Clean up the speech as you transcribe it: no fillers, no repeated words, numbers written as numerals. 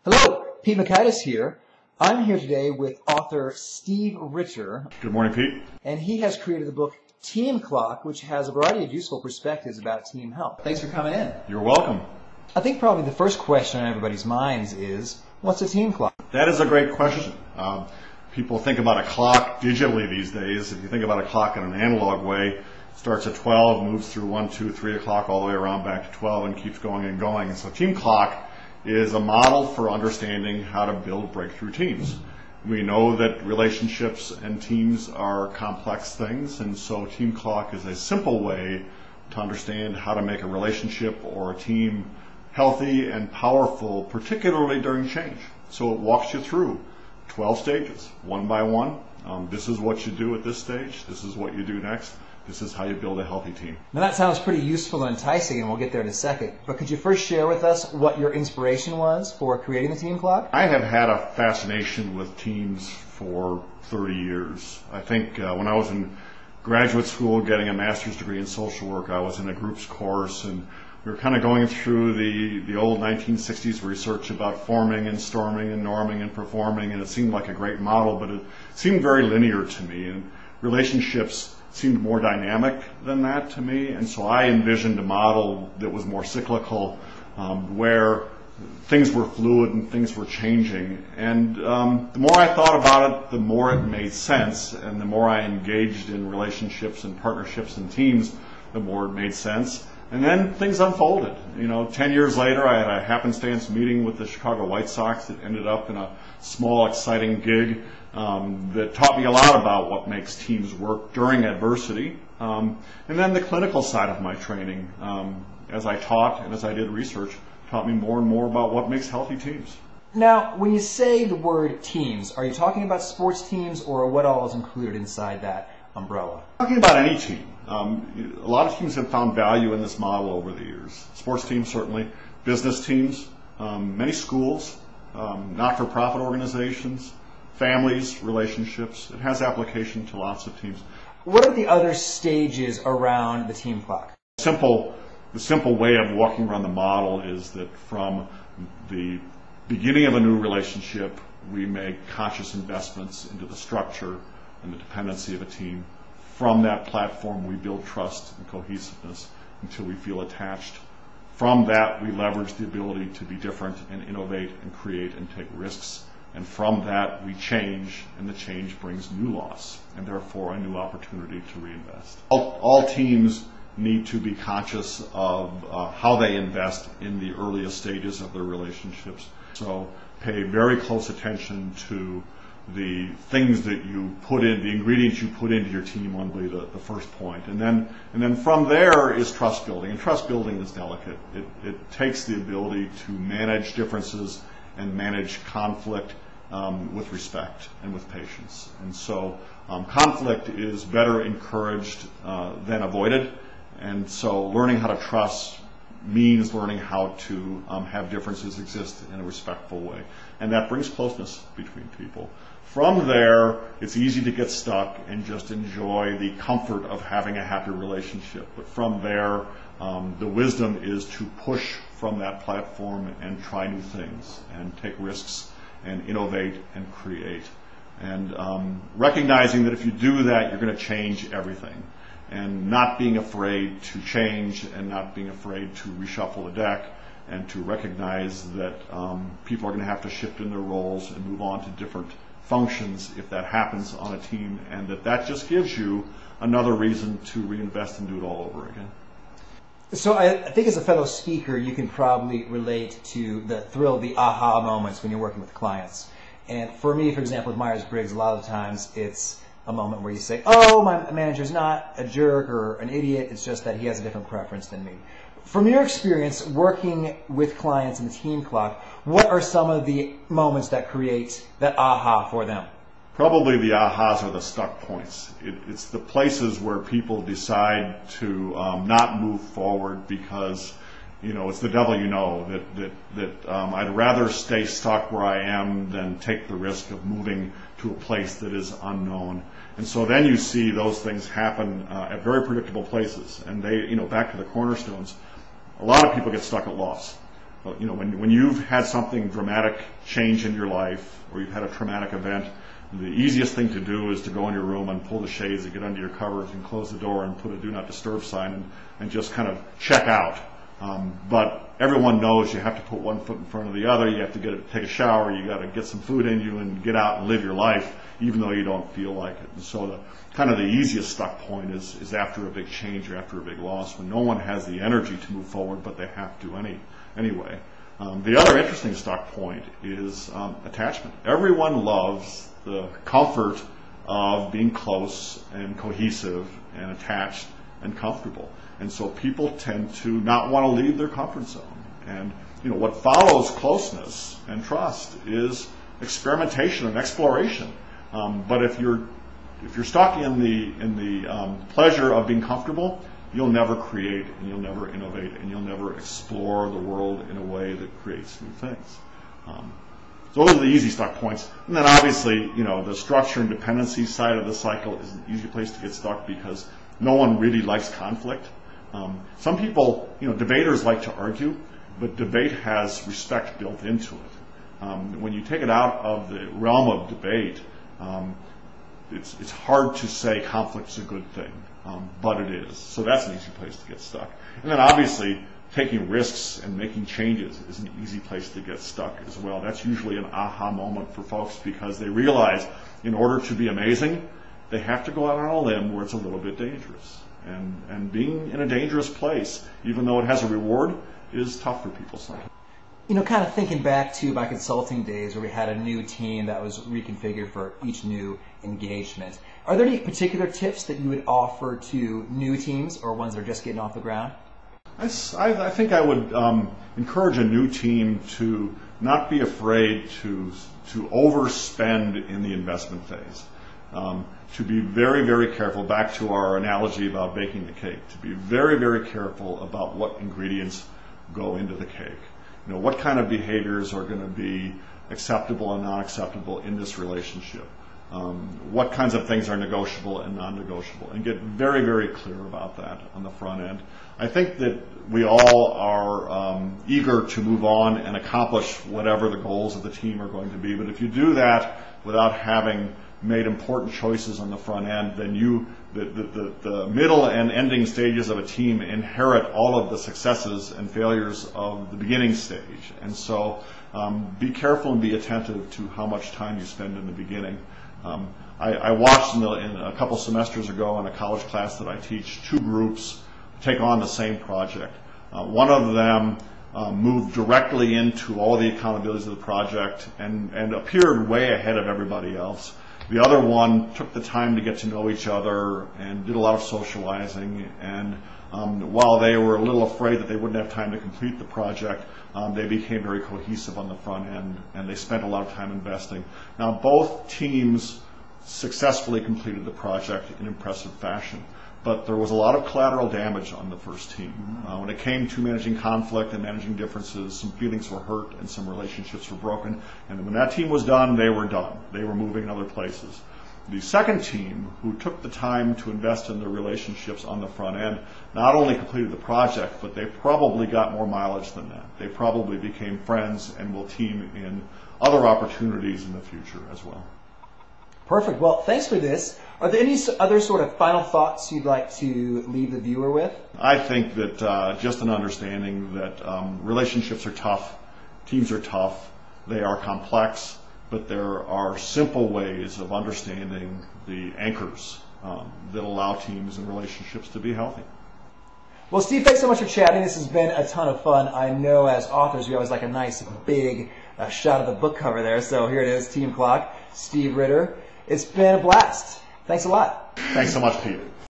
Hello, Pete Mockaitis here. I'm here today with author Steve Ritter. Good morning, Pete. And he has created the book Team Clock, which has a variety of useful perspectives about team health. Thanks for coming in. You're welcome. I think probably the first question on everybody's minds is, what's a team clock? That is a great question. People think about a clock digitally these days. If you think about a clock in an analog way, it starts at 12, moves through 1, 2, 3 o'clock, all the way around back to 12, and keeps going and going. And so Team Clock is a model for understanding how to build breakthrough teams. We know that relationships and teams are complex things, and so Team Clock is a simple way to understand how to make a relationship or a team healthy and powerful, particularly during change. So it walks you through 12 stages, one by one. This is what you do at this stage. This is what you do next. This is how you build a healthy team. Now that sounds pretty useful and enticing, and we'll get there in a second. But could you first share with us what your inspiration was for creating the Team Clock? I have had a fascination with teams for 30 years. I think when I was in graduate school getting a master's degree in social work, I was in a groups course, and we were kind of going through the old 1960s research about forming and storming and norming and performing, and it seemed like a great model, but it seemed very linear to me, and relationships seemed more dynamic than that to me, and so I envisioned a model that was more cyclical, where things were fluid and things were changing. And the more I thought about it, the more it made sense, and the more I engaged in relationships and partnerships and teams, the more it made sense. And then things unfolded. 10 years later, I had a happenstance meeting with the Chicago White Sox that ended up in a small, exciting gig that taught me a lot about what makes teams work during adversity. And then the clinical side of my training, as I taught and as I did research, taught me more and more about what makes healthy teams. Now, when you say the word teams, are you talking about sports teams, or what all is included inside that umbrella? Talking about any team. A lot of teams have found value in this model over the years. Sports teams, certainly. Business teams, many schools, not-for-profit organizations, families, relationships. It has application to lots of teams. What are the other stages around the Team Clock? The simple way of walking around the model is that from the beginning of a new relationship, we make conscious investments into the structure and the dependency of a team. From that platform, we build trust and cohesiveness until we feel attached. From that, we leverage the ability to be different and innovate and create and take risks. And from that, we change, and the change brings new loss, and therefore a new opportunity to reinvest. All teams need to be conscious of how they invest in the earliest stages of their relationships. So pay very close attention to the things that you put in, the ingredients you put into your team, would be the first point. And then from there is trust building. And trust building is delicate. It takes the ability to manage differences and manage conflict with respect and with patience. And so conflict is better encouraged than avoided. And so learning how to trust means learning how to have differences exist in a respectful way. And that brings closeness between people. From there, it's easy to get stuck and just enjoy the comfort of having a happy relationship. But from there, the wisdom is to push from that platform and try new things and take risks and innovate and create. And recognizing that if you do that, you're going to change everything. And not being afraid to change and not being afraid to reshuffle the deck and to recognize that people are going to have to shift in their roles and move on to different functions if that happens on a team, and that just gives you another reason to reinvest and do it all over again. So I think as a fellow speaker, you can probably relate to the thrill, the aha moments when you're working with clients. And for me, for example, with Myers-Briggs, a lot of the times it's a moment where you say, oh, my manager's not a jerk or an idiot, it's just that he has a different preference than me. From your experience working with clients in the Team Clock, what are some of the moments that create that aha for them? Probably the ahas are the stuck points. It's the places where people decide to not move forward because it's the devil that I'd rather stay stuck where I am than take the risk of moving to a place that is unknown. And so then you see those things happen at very predictable places. And they, back to the cornerstones, a lot of people get stuck at loss. when you've had something dramatic change in your life, or you've had a traumatic event, the easiest thing to do is to go in your room and pull the shades and get under your covers and close the door and put a do not disturb sign and just kind of check out. But everyone knows you have to put one foot in front of the other. You have to take a shower. You got to get some food in you and get out and live your life, even though you don't feel like it. And so the easiest stuck point is after a big change or after a big loss, when no one has the energy to move forward, but they have to anyway. The other interesting stuck point is attachment. Everyone loves the comfort of being close and cohesive and attached and comfortable. And so people tend to not want to leave their comfort zone. And what follows closeness and trust is experimentation and exploration. But if you're stuck in the pleasure of being comfortable, you'll never create and you'll never innovate and you'll never explore the world in a way that creates new things. So those are the easy stuck points. And then obviously, the structure and dependency side of the cycle is an easy place to get stuck because no one really likes conflict. Some people, debaters like to argue, but debate has respect built into it. When you take it out of the realm of debate, it's hard to say conflict is a good thing, but it is. So that's an easy place to get stuck. And then obviously, taking risks and making changes is an easy place to get stuck as well. That's usually an aha moment for folks because they realize in order to be amazing, they have to go out on a limb where it's a little bit dangerous. And being in a dangerous place, even though it has a reward, is tough for people sometimes. Kind of thinking back to my consulting days where we had a new team that was reconfigured for each new engagement. Are there any particular tips that you would offer to new teams or ones that are just getting off the ground? I think I would encourage a new team to not be afraid to overspend in the investment phase. To be very, very careful, back to our analogy about baking the cake, to be very, very careful about what ingredients go into the cake. What kind of behaviors are going to be acceptable and non-acceptable in this relationship. What kinds of things are negotiable and non-negotiable, and get very, very clear about that on the front end. I think that we all are eager to move on and accomplish whatever the goals of the team are going to be, but if you do that without having made important choices on the front end, then the middle and ending stages of a team inherit all of the successes and failures of the beginning stage. And so be careful and be attentive to how much time you spend in the beginning. I watched in a couple semesters ago in a college class that I teach, two groups take on the same project. One of them moved directly into all the accountabilities of the project and appeared way ahead of everybody else. The other one took the time to get to know each other and did a lot of socializing. And while they were a little afraid that they wouldn't have time to complete the project, they became very cohesive on the front end, and they spent a lot of time investing. Now, both teams successfully completed the project in impressive fashion, but there was a lot of collateral damage on the first team. When it came to managing conflict and managing differences, some feelings were hurt and some relationships were broken. And when that team was done, they were done. They were moving in other places. The second team, who took the time to invest in their relationships on the front end, not only completed the project, but they probably got more mileage than that. They probably became friends and will team in other opportunities in the future as well. Perfect. Well, thanks for this. Are there any other sort of final thoughts you'd like to leave the viewer with? I think that just an understanding that relationships are tough, teams are tough, they are complex, but there are simple ways of understanding the anchors that allow teams and relationships to be healthy. Well, Steve, thanks so much for chatting. This has been a ton of fun. I know as authors we always like a nice big shot of the book cover there. So here it is, Team Clock, Steve Ritter. It's been a blast. Thanks a lot. Thanks so much, Pete.